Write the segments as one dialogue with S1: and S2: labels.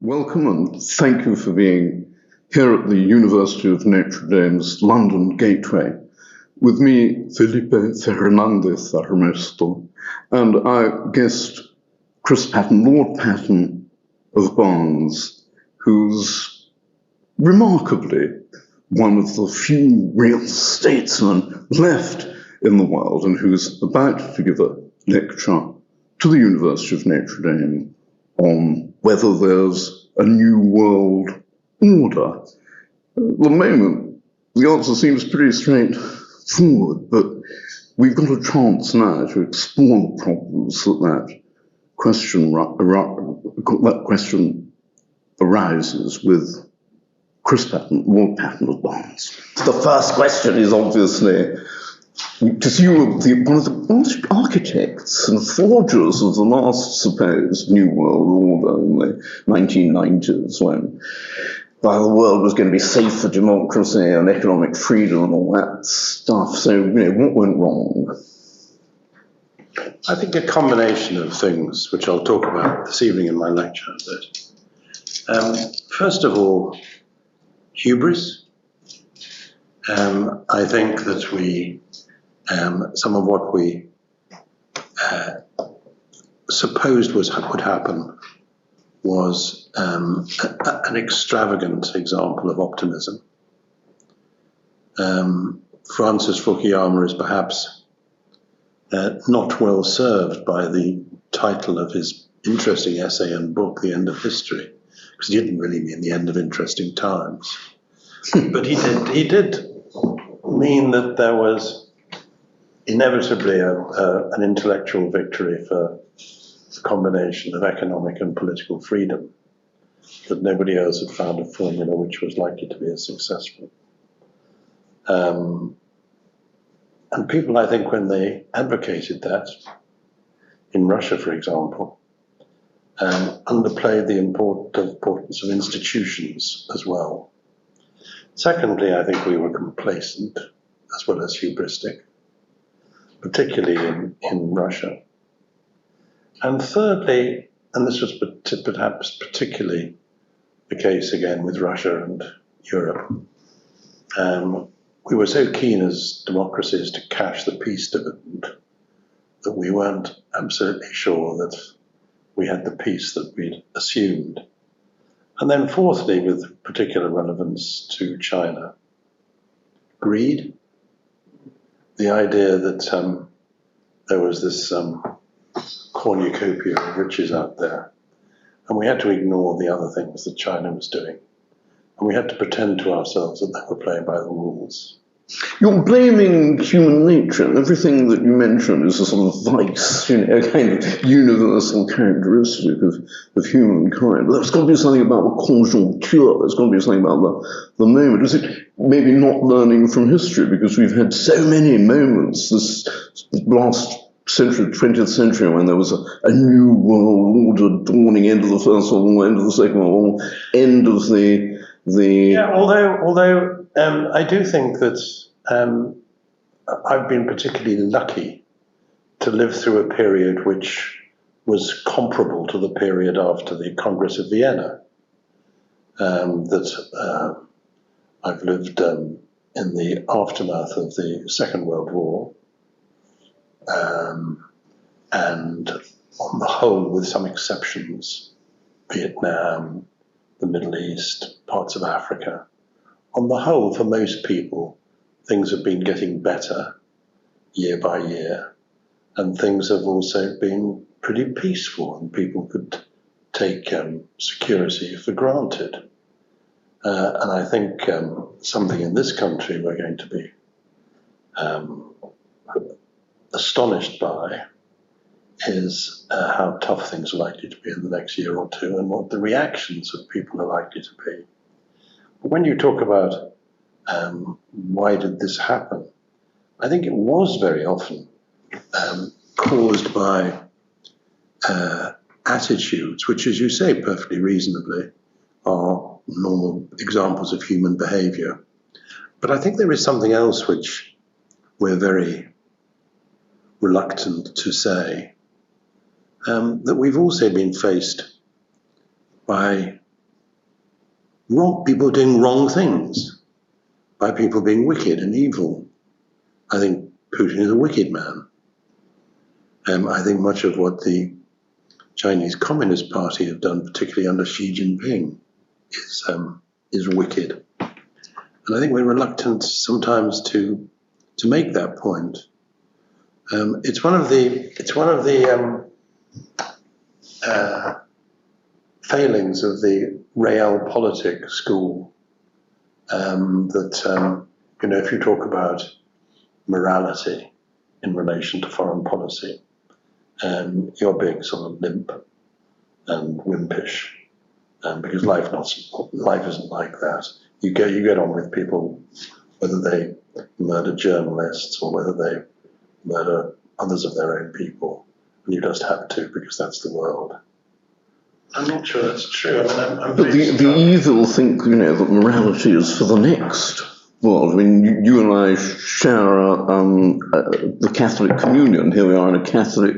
S1: Welcome and thank you for being here at the University of Notre Dame's London Gateway. With me, Felipe Fernández-Armesto, and our guest, Chris Patten, Lord Patten of Barnes, who's remarkably one of the few real statesmen left in the world and who's about to give a lecture to the University of Notre Dame on whether there's a new world order. At the moment, the answer seems pretty straightforward, but we've got a chance now to explore the problems that question arises with Chris Patten, Lord Patten of Barnes. The first question is obviously, because you were one of the architects and forgers of the last supposed New World Order in the 1990s, when the world was going to be safe for democracy and economic freedom and all that stuff. So, what went wrong?
S2: I think a combination of things, which I'll talk about this evening in my lecture. First of all, hubris. I think that some of what we supposed would happen was an extravagant example of optimism. Francis Fukuyama is perhaps not well served by the title of his interesting essay and book, The End of History, because he didn't really mean the end of interesting times. But he did mean that there was inevitably an intellectual victory for the combination of economic and political freedom, that nobody else had found a formula which was likely to be as successful. And people, I think, when they advocated that, in Russia, for example, underplayed the importance of institutions as well. Secondly, I think we were complacent as well as hubristic, particularly in Russia. And thirdly, and this was perhaps particularly the case again with Russia and Europe, we were so keen as democracies to cash the peace dividend that we weren't absolutely sure that we had the peace that we'd assumed. And then fourthly, with particular relevance to China, greed. The idea that there was this cornucopia of riches out there, and we had to ignore the other things that China was doing. And we had to pretend to ourselves that they were playing by the rules.
S1: You're blaming human nature, and everything that you mention is a sort of vice, a kind of universal characteristic of humankind. But there's got to be something about the conjoncture, there's got to be something about the moment. Is it maybe not learning from history, because we've had so many moments this last century, 20th century, when there was a new world order dawning, end of the First World War, end of the Second World War, end of the...
S2: Yeah, although I do think that I've been particularly lucky to live through a period which was comparable to the period after the Congress of Vienna. I've lived in the aftermath of the Second World War, and on the whole, with some exceptions, Vietnam, the Middle East, parts of Africa. On the whole, for most people, things have been getting better year by year, and things have also been pretty peaceful, and people could take security for granted. And I think something in this country we're going to be astonished by is how tough things are likely to be in the next year or two, and what the reactions of people are likely to be. But when you talk about why did this happen, I think it was very often caused by attitudes, which, as you say perfectly reasonably, are normal examples of human behavior. But I think there is something else which we're very reluctant to say, that we've also been faced by people doing wrong things, by people being wicked and evil. I think Putin is a wicked man. I think much of what the Chinese Communist Party have done, particularly under Xi Jinping, is wicked. And I think we're reluctant sometimes to make that point. It's one of the failings of the realpolitik school that if you talk about morality in relation to foreign policy, you're being sort of limp and wimpish, because life isn't like that. You get on with people, whether they murder journalists or whether they murder others of their own people, and you just have to, because that's the world. I'm not sure that's true. I'm
S1: but the evil think, that morality is for the next world. I mean, you and I share the Catholic communion. Here we are in a Catholic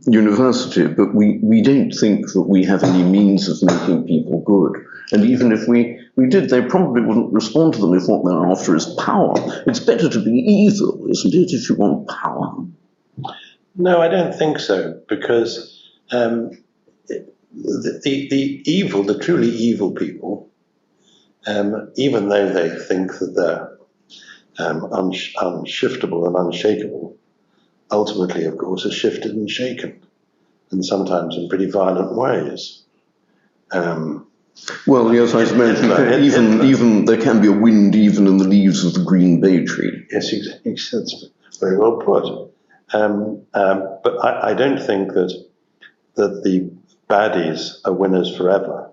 S1: university, but we don't think that we have any means of making people good. And even if we did, they probably wouldn't respond to them if what they're after is power. It's better to be evil, isn't it, if you want power?
S2: No, I don't think so, because the evil, the truly evil people, even though they think that they're unshiftable and unshakable, ultimately, of course, are shifted and shaken, and sometimes in pretty violent ways.
S1: Well, yes, I mentioned even there can be a wind even in the leaves of the green bay tree.
S2: Yes, exactly. That's very well put. But I don't think that the baddies are winners forever.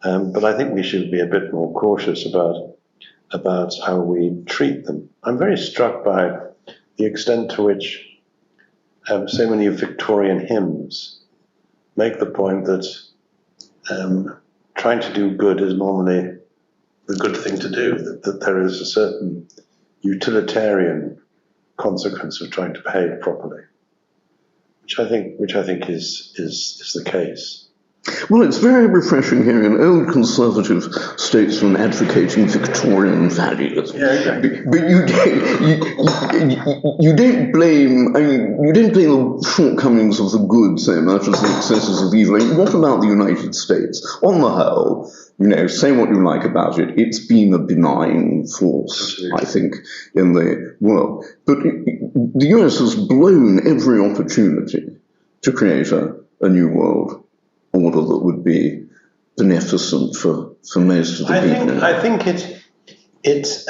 S2: But I think we should be a bit more cautious about how we treat them. I'm very struck by the extent to which so many Victorian hymns make the point that trying to do good is normally the good thing to do, that there is a certain utilitarian consequence of trying to behave properly, which I think is the case.
S1: Well, it's very refreshing hearing an old conservative statesman advocating Victorian values.
S2: Yeah, exactly.
S1: But you don't blame. I mean, you don't blame the shortcomings of the good so much as the excesses of evil. I mean, what about the United States? On the whole, say what you like about it, it's been a benign force, absolutely, I think, in the world. But the US has blown every opportunity to create a new world order that would be beneficent for most of the people.
S2: I think it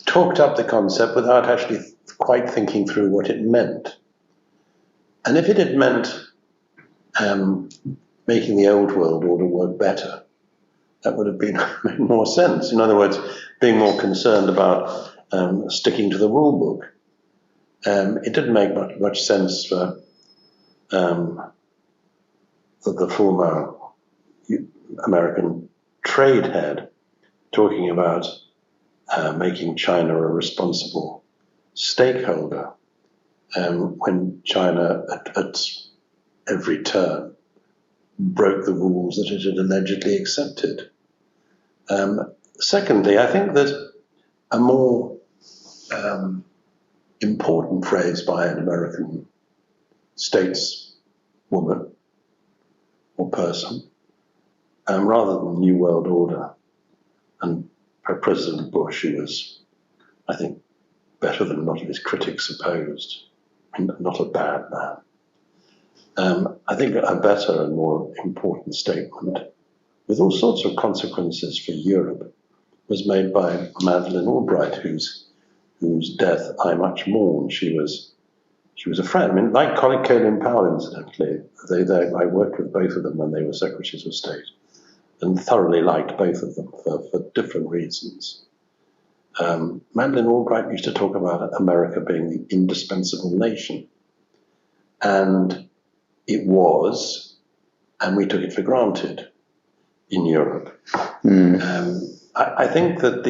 S2: talked up the concept without actually quite thinking through what it meant. And if it had meant making the old world order work better, that would have made more sense. In other words, being more concerned about sticking to the rule book. It didn't make much sense for the former American trade head talking about making China a responsible stakeholder when China at every turn broke the rules that it had allegedly accepted. Secondly, I think that a more important phrase by an American stateswoman or person, rather than New World Order, and President Bush, who was, I think, better than a lot of his critics supposed, not a bad man. I think a better and more important statement, with all sorts of consequences for Europe, was made by Madeleine Albright, whose death I much mourn. She was a friend. I mean, like Colin Powell, incidentally, I worked with both of them when they were Secretaries of State, and thoroughly liked both of them for different reasons. Madeleine Albright used to talk about America being the indispensable nation, and it was, and we took it for granted in Europe. I think that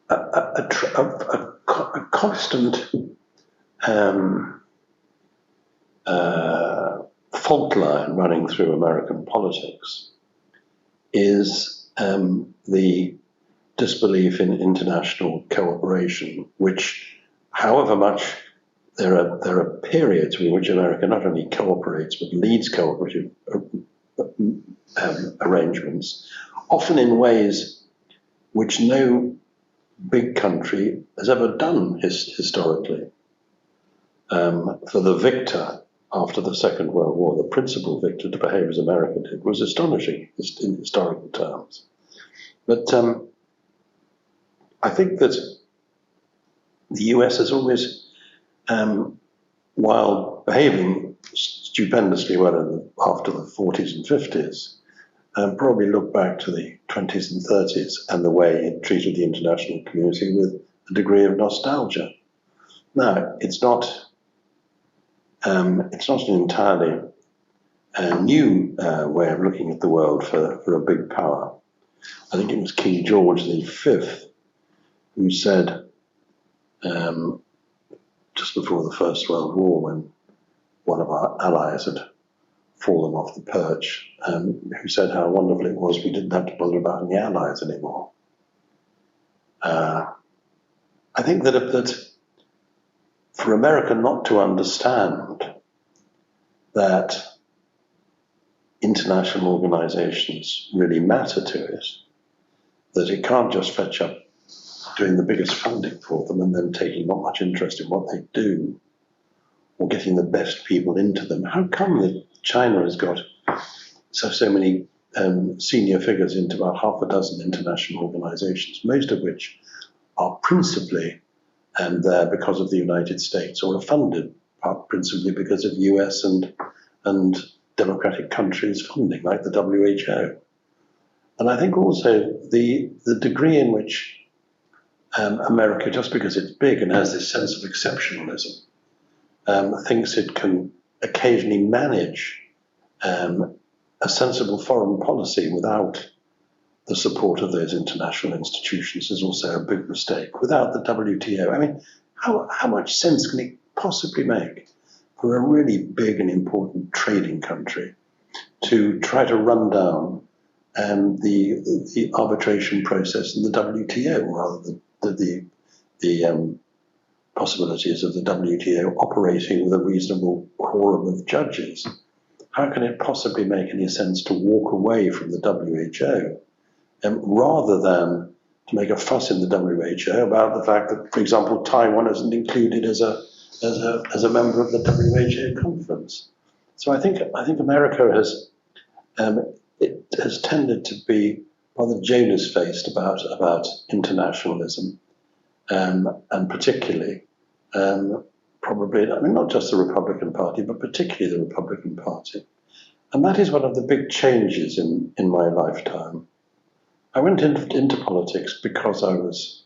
S2: a constant fault line running through American politics is the disbelief in international cooperation, which, however much there are periods in which America not only cooperates but leads cooperative arrangements, often in ways which no big country has ever done historically. For the victor after the Second World War, the principal victor to behave as America did, was astonishing in historical terms. But I think that the US has always, while behaving stupendously well after the 40s and 50s, probably look back to the 20s and 30s and the way it treated the international community with a degree of nostalgia. Now, it's not an entirely new way of looking at the world for a big power. I think it was King George V who said, just before the First World War, when one of our allies had fallen off the perch, who said how wonderful it was we didn't have to bother about any allies anymore. I think that for America not to understand that international organizations really matter to it, that it can't just fetch up doing the biggest funding for them and then taking not much interest in what they do or getting the best people into them. How come that China has got so many senior figures into about half a dozen international organizations, most of which are principally there because of the United States, or are funded principally because of US and democratic countries' funding, like the WHO. And I think also the degree in which America, just because it's big and has this sense of exceptionalism, thinks it can occasionally manage a sensible foreign policy without the support of those international institutions is also a big mistake. Without the WTO, I mean, how much sense can it possibly make for a really big and important trading country to try to run down the arbitration process in the WTO, rather than the possibilities of the WTO operating with a reasonable quorum of judges? How can it possibly make any sense to walk away from the WHO rather than to make a fuss in the WHO about the fact that, for example, Taiwan isn't included as a member of the WHO conference? So I think America has tended to be rather Jonas-faced about internationalism, and particularly probably, I mean, not just the Republican Party, but particularly the Republican Party. And that is one of the big changes in my lifetime. I went into politics because I was,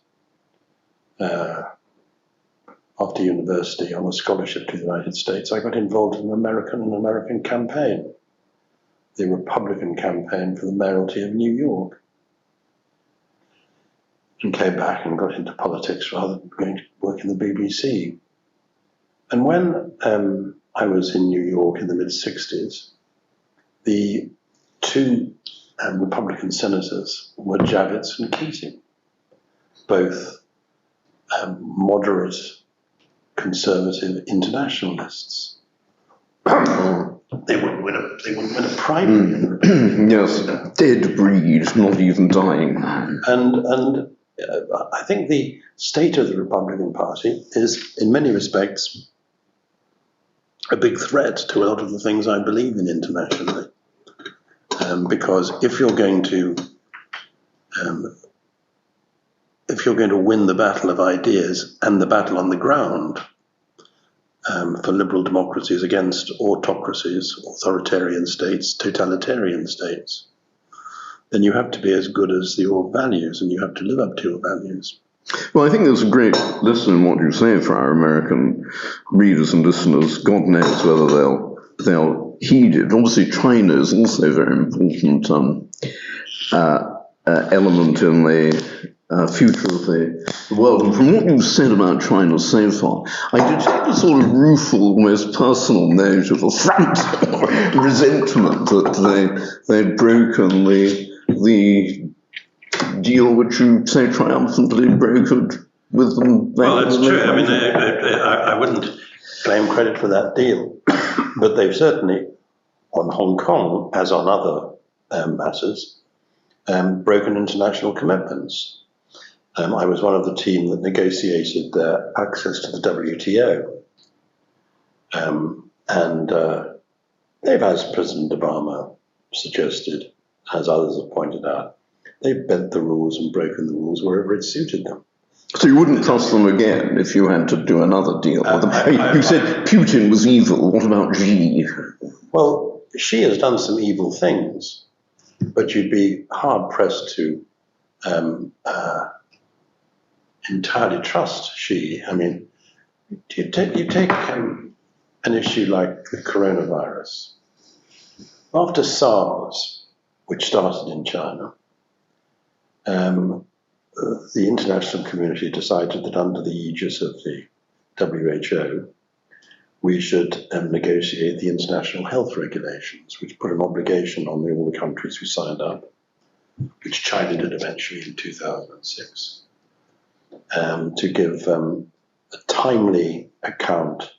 S2: after university, on a scholarship to the United States. I got involved in an American campaign, the Republican campaign for the mayoralty of New York, and came back and got into politics rather than going to work in the BBC. And when I was in New York in the mid-60s, the two Republican senators were Javits and Keating, both moderate conservative internationalists. They wouldn't win a primary in the Republican
S1: Yes, dead breed, not even dying.
S2: And I think the state of the Republican Party is, in many respects, a big threat to a lot of the things I believe in internationally. Because if you're going to win the battle of ideas and the battle on the ground for liberal democracies against autocracies, authoritarian states, totalitarian states, then you have to be as good as your values, and you have to live up to your values.
S1: Well, I think there's a great lesson in what you say for our American readers and listeners. God knows whether they'll heed it. Obviously, China is also a very important element in future of the world. And from what you've said about China so far, I detect a sort of rueful, almost personal note of affront or resentment that they'd broken the deal which you so triumphantly brokered with them.
S2: Well, it's true. I mean, I wouldn't claim credit for that deal, but they've certainly, on Hong Kong, as on other matters, broken international commitments. I was one of the team that negotiated their access to the WTO. And they've, as President Obama suggested, as others have pointed out, they've bent the rules and broken the rules wherever it suited them.
S1: So you wouldn't trust them again if you had to do another deal with them? You said Putin was evil. What about Xi?
S2: Well, Xi has done some evil things, but you'd be hard-pressed to entirely trust Xi. I mean, you take an issue like the coronavirus. After SARS, which started in China, the international community decided that under the aegis of the WHO, we should negotiate the international health regulations, which put an obligation on all the countries who signed up, which China did eventually in 2006, to give a timely account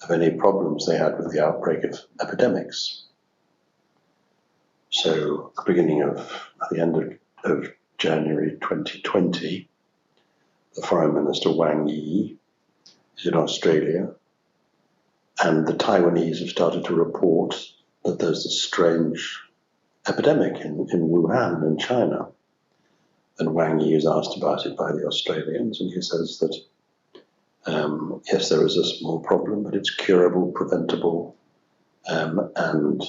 S2: of any problems they had with the outbreak of epidemics. So at the end of January 2020, the Foreign Minister Wang Yi is in Australia, and the Taiwanese have started to report that there's a strange epidemic in Wuhan in China. And Wang Yi is asked about it by the Australians, and he says that yes, there is a small problem, but it's curable, preventable, and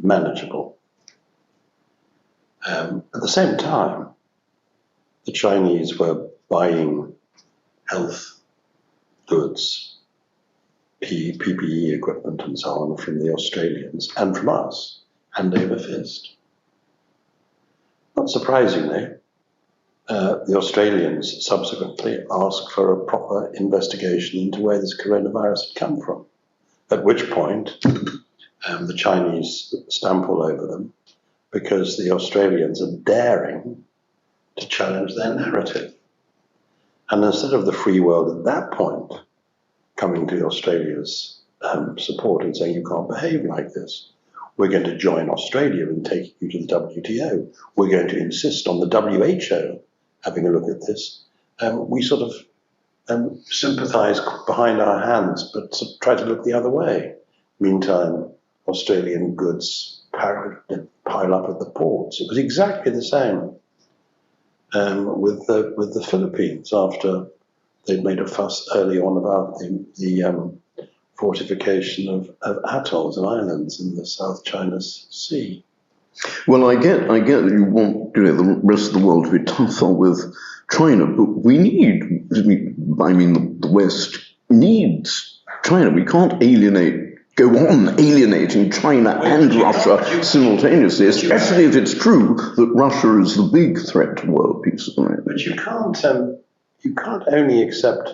S2: manageable. At the same time, the Chinese were buying health goods, PPE equipment and so on from the Australians and from us, hand over fist. Not surprisingly, the Australians subsequently asked for a proper investigation into where this coronavirus had come from, at which point the Chinese stamp all over them because the Australians are daring to challenge their narrative. And instead of the free world at that point coming to Australia's support and saying, you can't behave like this, we're going to join Australia in taking you to the WTO. We're going to insist on the WHO having a look at this. We sort of sympathise behind our hands, but try to look the other way. Meantime, Australian goods pile up at the ports. It was exactly the same with the Philippines after they'd made a fuss early on about the fortification of atolls and islands in the South China Sea.
S1: Well, I get that you want the rest of the world to be tougher with China, but we need, the West needs China. We can't go on alienating China and Russia simultaneously, especially if it's true that Russia is the big threat to world peace at the moment.
S2: But you can't only accept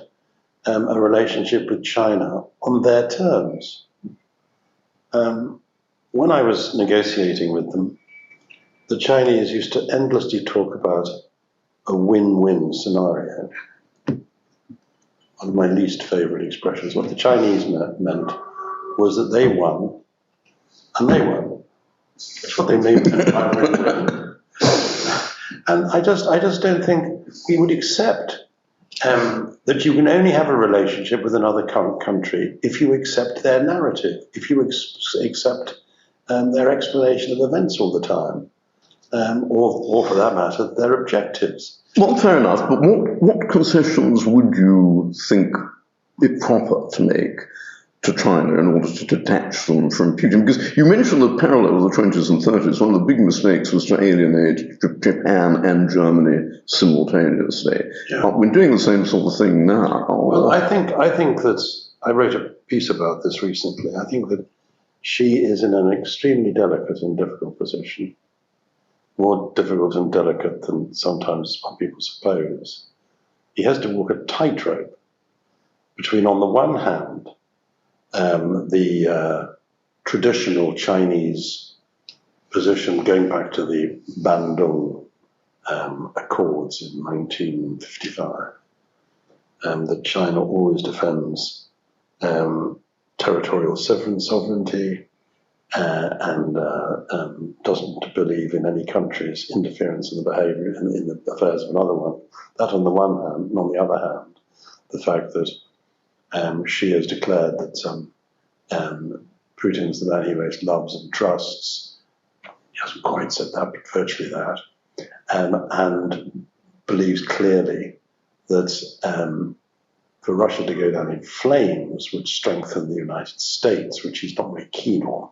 S2: a relationship with China on their terms. When I was negotiating with them, the Chinese used to endlessly talk about a win-win scenario. One of my least favorite expressions. What the Chinese meant was that they won and they won. That's what they meant by win-win. And I just don't think we would accept that you can only have a relationship with another country if you accept their narrative, if you accept their explanation of events all the time, or for that matter, their objectives.
S1: Well, fair enough, but what concessions would you think it proper to make to China in order to detach them from Putin? Because you mentioned the parallel of the 20s and 30s. One of the big mistakes was to alienate Japan and Germany simultaneously. Yeah. We're doing the same sort of thing now.
S2: Well, I think that I wrote a piece about this recently. I think that Xi is in an extremely delicate and difficult position more difficult and delicate than sometimes some people suppose. He has to walk a tightrope between, on the one hand, the traditional Chinese position going back to the Bandung Accords in 1955, that China always defends territorial sovereignty and doesn't believe in any country's interference in the behaviour in the affairs of another one. That on the one hand, and on the other hand, the fact that Xi has declared that Putin's the man he most loves and trusts. He hasn't quite said that, but virtually that, and believes clearly that for Russia to go down in flames would strengthen the United States, which he's not very keen on.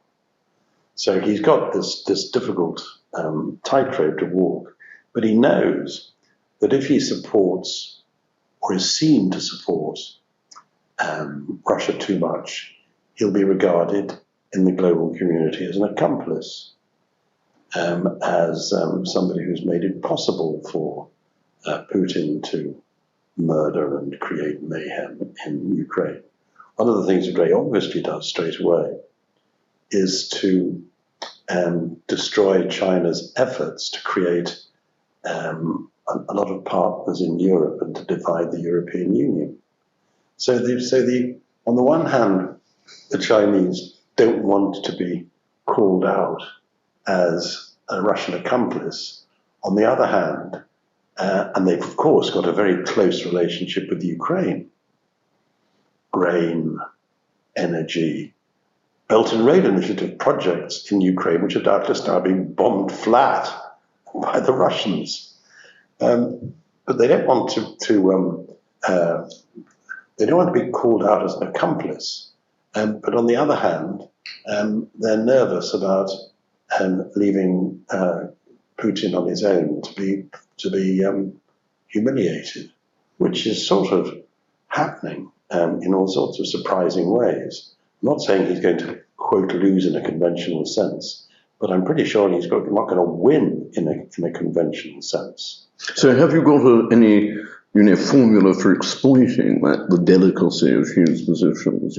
S2: So he's got this difficult tightrope to walk, but he knows that if he supports or is seen to support Russia too much, he'll be regarded in the global community as an accomplice, as somebody who's made it possible for Putin to murder and create mayhem in Ukraine. One of the things that very obviously does straight away is to destroy China's efforts to create a lot of partners in Europe and to divide the European Union. So on the one hand, the Chinese don't want to be called out as a Russian accomplice. On the other hand, and they've of course got a very close relationship with Ukraine, grain, energy, Belt and Road Initiative projects in Ukraine, which are doubtless now being bombed flat by the Russians. But they don't want they don't want to be called out as an accomplice. But on the other hand, they're nervous about leaving Putin on his own to be humiliated, which is sort of happening in all sorts of surprising ways. I'm not saying he's going to, quote, lose in a conventional sense, but I'm pretty sure he's not going to win in a conventional sense.
S1: So have you got any formula for exploiting the delicacy of Hugh's positions?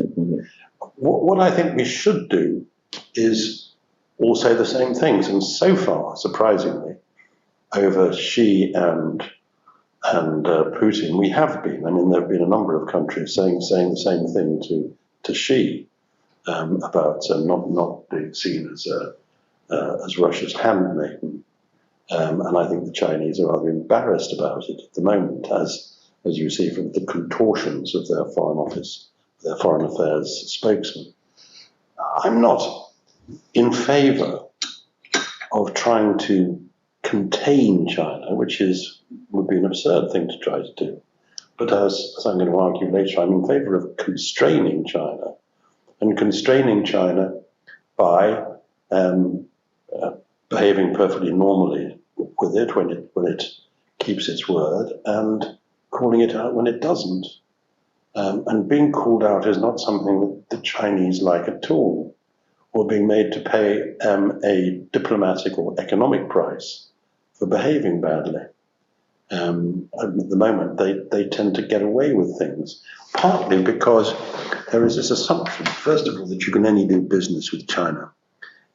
S2: What I think we should do is all say the same things, and so far, surprisingly, over Xi and Putin, we have been. I mean, there have been a number of countries saying the same thing to Xi about not being seen as Russia's handmaiden. And I think the Chinese are rather embarrassed about it at the moment, as you see from the contortions of their Foreign Office, their Foreign Affairs spokesman. I'm not in favour of trying to contain China, which would be an absurd thing to try to do. But as I'm going to argue later, I'm in favour of constraining China, and constraining China by behaving perfectly normally with it when it keeps its word, and calling it out when it doesn't. And being called out is not something that the Chinese like at all, or being made to pay a diplomatic or economic price for behaving badly. At the moment, they tend to get away with things, partly because there is this assumption, first of all, that you can only do business with China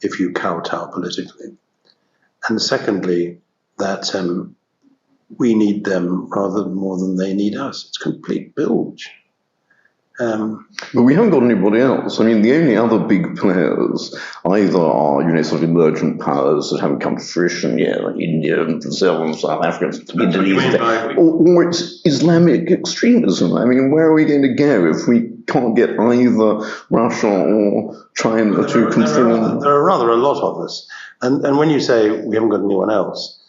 S2: if you kowtow politically. And secondly, that we need them rather more than they need us. It's complete bilge.
S1: But we haven't got anybody else. I mean, the only other big players either are, sort of emergent powers that haven't come to fruition yet, like India and Brazil and South Africa, Indonesia, or it's Islamic extremism. I mean, where are we going to go if we can't get either Russia or China to conform?
S2: There are rather a lot of us. And when you say we haven't got anyone else,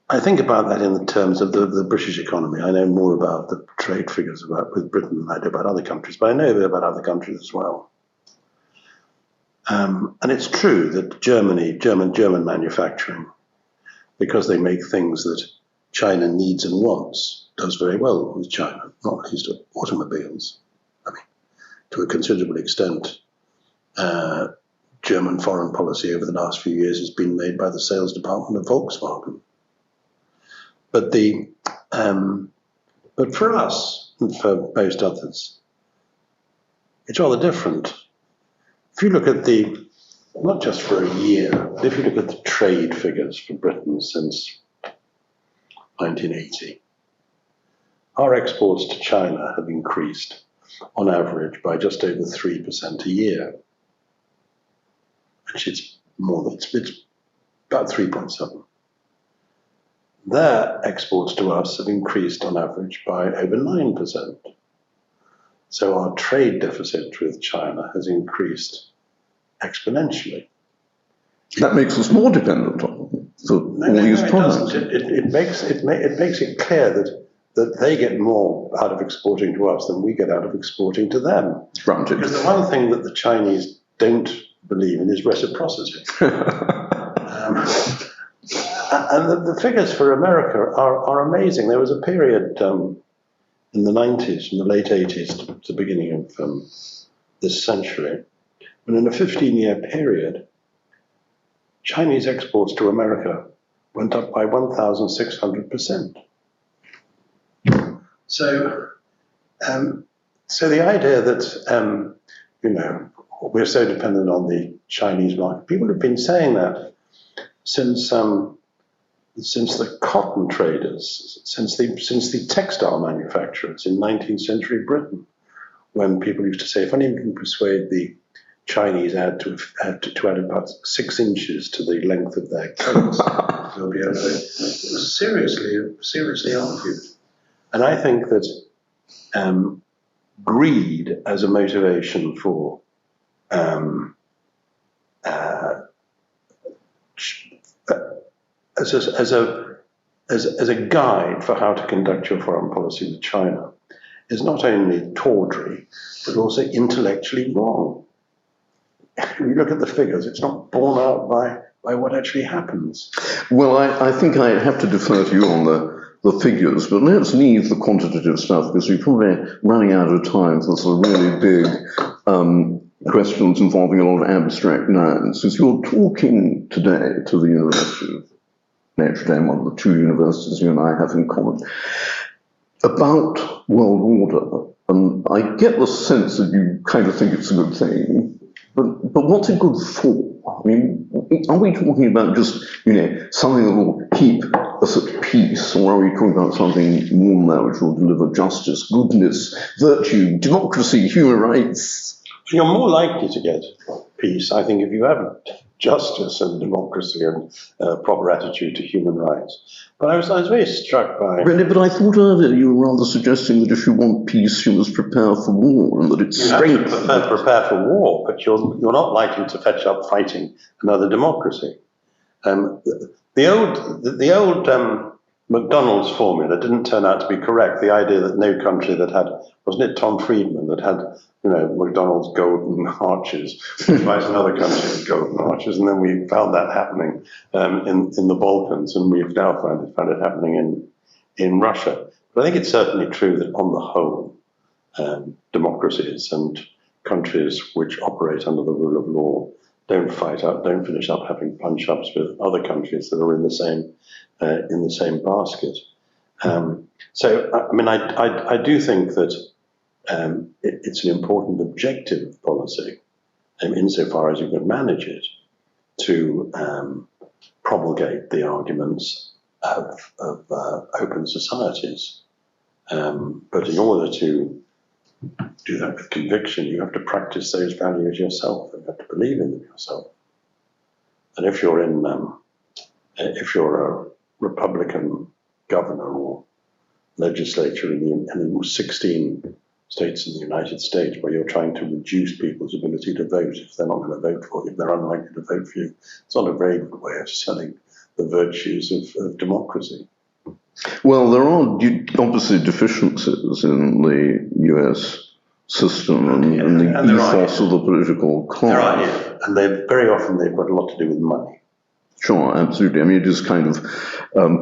S2: I think about that in the terms of the British economy. I know more about the trade figures with Britain than I do about other countries, but I know a bit about other countries as well. And it's true that German manufacturing, because they make things that China needs and wants, does very well with China, not least automobiles. I mean, to a considerable extent, German foreign policy over the last few years has been made by the sales department of Volkswagen. But but for us, and for most others, it's rather different. If you look at not just for a year, but if you look at the trade figures for Britain since 1980, our exports to China have increased on average by just over 3% a year. Actually, it's about 3.7. Their exports to us have increased on average by over 9%. So our trade deficit with China has increased exponentially.
S1: That makes us more dependent on all these products.
S2: It makes it clear that they get more out of exporting to us than we get out of exporting to them.
S1: Granted.
S2: Because the one thing that the Chinese don't believe in is reciprocity. And the figures for America are amazing. There was a period in the 90s, from the late 80s to the beginning of this century, when in a 15-year period, Chinese exports to America went up by 1,600%. So the idea that, we're so dependent on the Chinese market, people have been saying that since the cotton traders, since the textile manufacturers in 19th century Britain, when people used to say, if anyone can persuade the Chinese to add about 6 inches to the length of their coats, they'll be able to. It was seriously argued. And I think that greed as a motivation for as a guide for how to conduct your foreign policy with China is not only tawdry, but also intellectually wrong. When you look at the figures, it's not borne out by what actually happens.
S1: Well, I think I have to defer to you on the figures, but let's leave the quantitative stuff because we're probably running out of time for some really big questions involving a lot of abstract nouns. Since you're talking today to the University of Notre Dame, one of the 2 universities you and I have in common, about world order, and I get the sense that you kind of think it's a good thing, but what's it good for? I mean, are we talking about just, something that will keep us at peace, or are we talking about something more than that which will deliver justice, goodness, virtue, democracy, human rights?
S2: You're more likely to get peace, I think, if you have justice and democracy and proper attitude to human rights. But I was very struck by...
S1: Really, but I thought earlier you were rather suggesting that if you want peace, you must prepare for war, and that it's strength.
S2: You have to prepare for war, but you're not likely to fetch up fighting another democracy. The old McDonald's formula didn't turn out to be correct. The idea that no country that had, wasn't it Tom Friedman that had, McDonald's golden arches, advised another country with golden arches, and then we found that happening in the Balkans, and we've now found it happening in Russia. But I think it's certainly true that on the whole, democracies and countries which operate under the rule of law don't finish up having punch-ups with other countries that are in the same basket. So, I mean, I do think that it's an important objective of policy, insofar as you can manage it, to promulgate the arguments of open societies. But in order to do that with conviction, you have to practice those values yourself. You have to believe in them yourself. And if you're a Republican governor or legislature in the 16 states in the United States where you're trying to reduce people's ability to vote if they're not going to vote for you, if they're unlikely to vote for you, it's not a very good way of selling the virtues of democracy.
S1: Well, there are obviously deficiencies in the US system and the ethos of the political class.
S2: There are, yeah. And very often they've got a lot to do with money.
S1: Sure, absolutely. I mean, it is kind of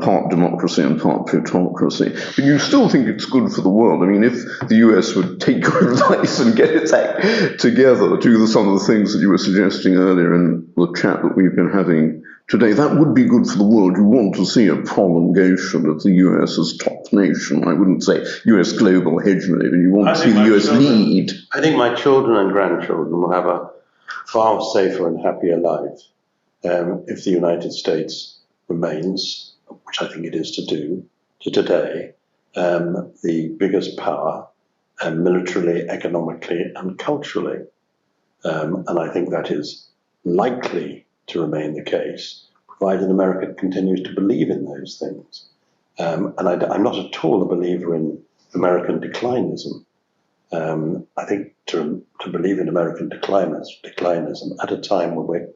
S1: part democracy and part plutocracy. But you still think it's good for the world. I mean, if the US would take your advice and get its act together, do some of the things that you were suggesting earlier in the chat that we've been having today, that would be good for the world. You want to see a prolongation of the US as top nation. I wouldn't say US global hegemony, but you want to see the US lead.
S2: I think my children and grandchildren will have a far safer and happier life if the United States remains, which I think it is to today, the biggest power, militarily, economically, and culturally. And I think that is likely to remain the case, provided America continues to believe in those things. And I'm not at all a believer in American declinism. I think to believe in American declinism at a time when we're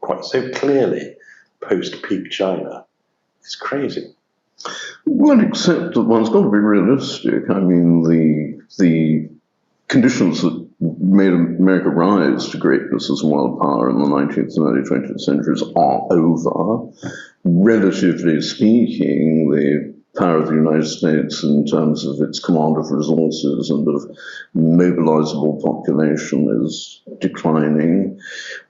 S2: quite so clearly post-peak China is crazy.
S1: Well, except that one's got to be realistic. I mean, the conditions that made America rise to greatness as a world power in the 19th and early 20th centuries are over. Relatively speaking, the power of the United States in terms of its command of resources and of mobilizable population is declining.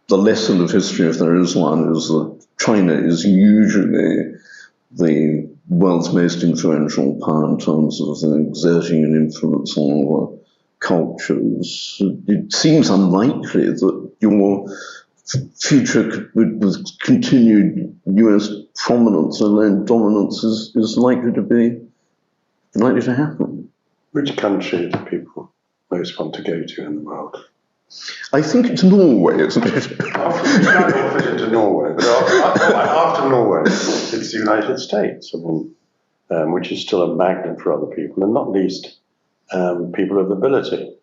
S1: The lesson of history, if there is one, is that China is usually the world's most influential power in terms of exerting an influence on other cultures. It seems unlikely that your future with continued US prominence and dominance is likely to happen.
S2: Which country do people most want to go to in the world?
S1: I think it's Norway, isn't it?
S2: You can't all fit into Norway, but after Norway, it's the United States, which is still a magnet for other people, and not least people of ability.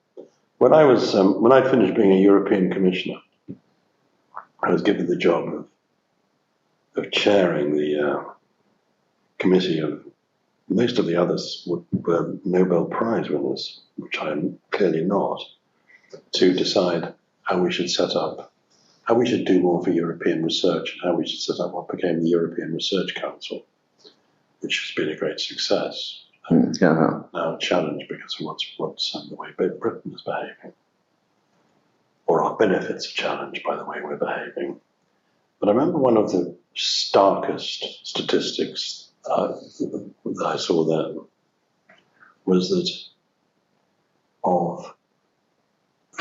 S2: When I finished being a European Commissioner, I was given the job of chairing the committee of most of the others were Nobel Prize winners, which I am clearly not, to decide how we should how we should do more for European research, and how we should set up what became the European Research Council, which has been a great success. Now a challenge because of what's the way Britain is behaving. Or our benefits are challenged by the way we're behaving. But I remember one of the starkest statistics that I saw then was that of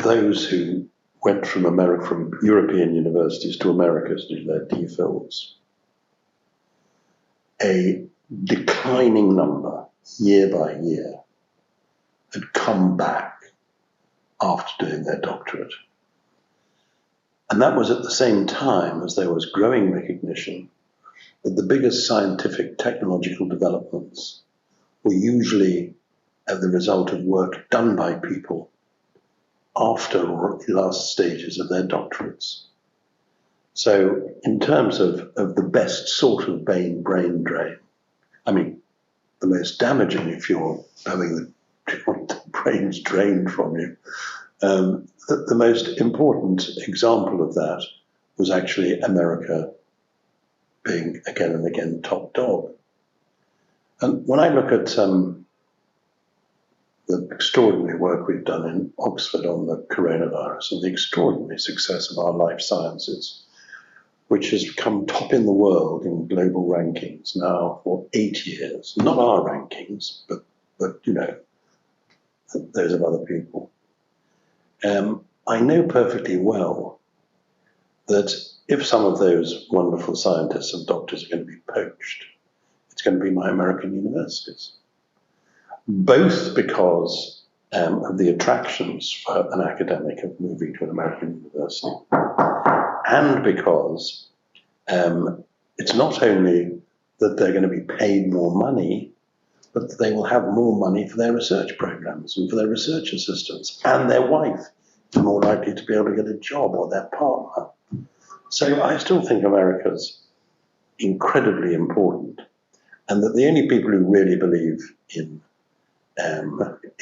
S2: those who went from European universities to America to do their DPhils, a declining number year by year had come back after doing their doctorate. And that was at the same time as there was growing recognition that the biggest scientific technological developments were usually the result of work done by people after or at the last stages of their doctorates. So in terms of the best sort of brain drain, I mean, the most damaging if you're having the brains drained from you, the most important example of that was actually America being again and again top dog. And when I look at the extraordinary work we've done in Oxford on the coronavirus and the extraordinary success of our life sciences, which has come top in the world in global rankings now for 8 years, not our rankings, but those of other people. I know perfectly well that if some of those wonderful scientists and doctors are going to be poached, it's going to be my American universities. Both because of the attractions for an academic of moving to an American university, and because it's not only that they're going to be paid more money, but that they will have more money for their research programs and for their research assistants, and their wife is more likely to be able to get a job, or their partner. So I still think America's incredibly important, and that the only people who really believe in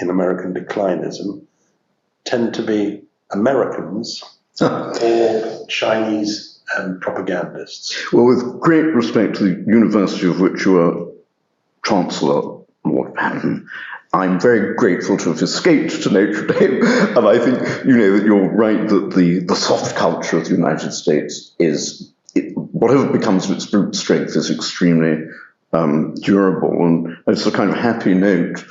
S2: American declinism tend to be Americans or Chinese and propagandists.
S1: Well, with great respect to the university of which you are Chancellor, Lord Patten, I'm very grateful to have escaped to Notre Dame, and I think, that you're right that the soft culture of the United States whatever becomes of its brute strength is extremely durable, and it's a kind of happy note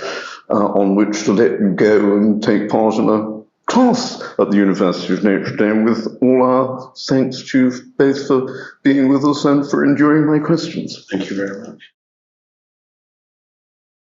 S1: on which to let you go and take part in a class at the University of Notre Dame, with all our thanks to you both for being with us and for enduring my questions.
S2: Thank you very much.